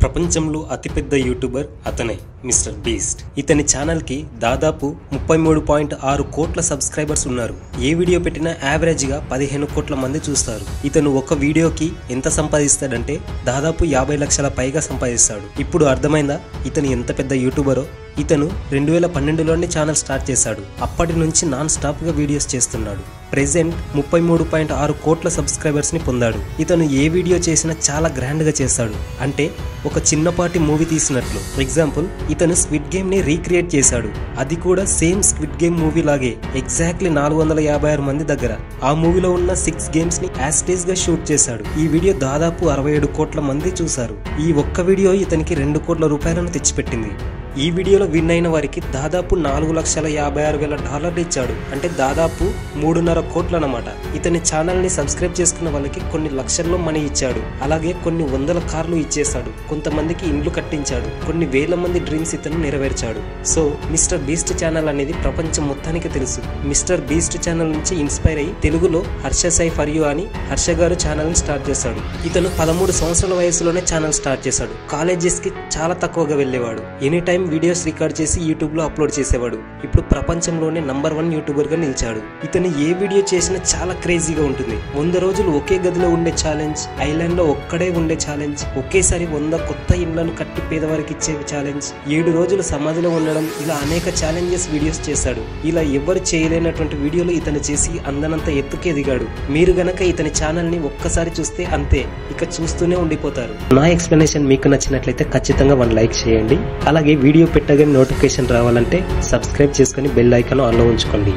ప్రపంచంలో అతిపెద్ద యూట్యూబర్ అతనే మిస్టర్ బీస్ట్. ఇతని ఛానల్ కి దాదాపు 33.6 కోట్ల సబ్స్క్రైబర్స్ ఉన్నారు. ఏ వీడియో పెట్టినా యావరేజ్ గా 15 కోట్ల మంది చూస్తారు. ఇతను ఒక వీడియోకి ఎంత సంపాదిస్తాడంటే దాదాపు 50 లక్షల పైగా సంపాదిస్తాడు. ఇప్పుడు అర్థమైందా ఇతను ఎంత పెద్ద యూట్యూబరో? ఇతను 2012లోనే ఛానల్ స్టార్ట్ చేశాడు. అప్పటి నుంచి నాన్ స్టాప్ గా వీడియోస్ చేస్తున్నాడు. ప్రెజెంట్ 33.6 కోట్ల సబ్స్క్రైబర్స్ ని పొందాడు. ఇతను ఏ వీడియో చేసినా చాలా గ్రాండ్ గా చేస్తాడు. అంటే ఒక చిన్నపాటి మూవీ తీసినట్లు. ఎగ్జాంపుల్, ఇతను స్క్విడ్ గేమ్ ని రీక్రియేట్ చేశాడు. అది కూడా సేమ్ స్క్విడ్ గేమ్ మూవీ లాగే ఎగ్జాక్ట్లీ 456 మంది దగ్గర. ఆ మూవీలో ఉన్న 6 గేమ్స్ ని యాస్టేజ్ గా షూట్ చేశాడు. ఈ వీడియో దాదాపు 67 కోట్ల మంది చూశారు. ఈ ఒక్క వీడియో ఇతనికి 2 కోట్ల రూపాయలను తెచ్చిపెట్టింది. ఈ వీడియోలో విన్ అయిన వారికి దాదాపు $4,56,000 ఇచ్చాడు. అంటే దాదాపు 3.5 కోట్లు అన్నమాట. ఇతని ఛానల్ ని సబ్స్క్రైబ్ చేసుకున్న వాళ్ళకి కొన్ని లక్షల్లో మనీ ఇచ్చాడు. అలాగే కొన్ని 100 కార్లు ఇచ్చేశాడు. కొంతమందికి ఇండ్లు కట్టించాడు. కొన్ని వేల మంది డ్రీమ్స్ ఇతను నెరవేర్చాడు. సో మిస్టర్ బీస్ట్ ఛానల్ అనేది ప్రపంచం మొత్తానికి తెలుసు. మిస్టర్ బీస్ట్ ఛానల్ నుంచి ఇన్స్పైర్ అయ్యి తెలుగులో హర్ష సై ఫర్ యూ అని హర్ష గారు ఛానల్ ని స్టార్ట్ చేశాడు. ఇతను 13 సంవత్సరాల వయసులోనే ఛానల్ స్టార్ట్ చేశాడు. కాలేజెస్ కి చాలా తక్కువగా వెళ్లేవాడు. ఎనీ టైం వీడియోస్ రికార్డ్ చేసి యూట్యూబ్ లో అప్లోడ్ చేసేవాడు. ఇప్పుడు ప్రపంచంలోనే నంబర్ 1 యూట్యూబర్ గా నిలిచాడు. ఇతను ఏ వీడియో చేసినా చాలా క్రేజీగా ఉంటుంది. 100 రోజులు ఒకే గదిలో ఉండే ఛాలెంజ్, ఐలాండ్ లో ఒక్కడే ఉండే ఛాలెంజ్, ఒకేసారి 100 కొత్త ఇళ్లను కట్టి పేదవారికి ఇచ్చే ఛాలెంజ్, 7 రోజులు సమాధిలో ఉండడం, ఇలా అనేక ఛాలెంజెస్ వీడియోస్ చేశాడు. ఇలా ఎవరు చేయలేనటువంటి వీడియోలు ఇతను చేసి అందనంత ఎత్తుకే దిగాడు. మీరు గనక ఇతని ఛానల్ ని ఒక్కసారి చూస్తే అంతే, ఇక చూస్తూనే ఉండిపోతారు. నా ఎక్స్ప్లెనేషన్ మీకు నచ్చినట్లయితే ఖచ్చితంగా 1 లైక్ చేయండి. అలాగే వీడియో పెట్టగానే నోటిఫికేషన్ రావాలంటే సబ్స్క్రైబ్ చేసుకుని బెల్ ఐకాన్ ఆన్లో ఉంచుకోండి.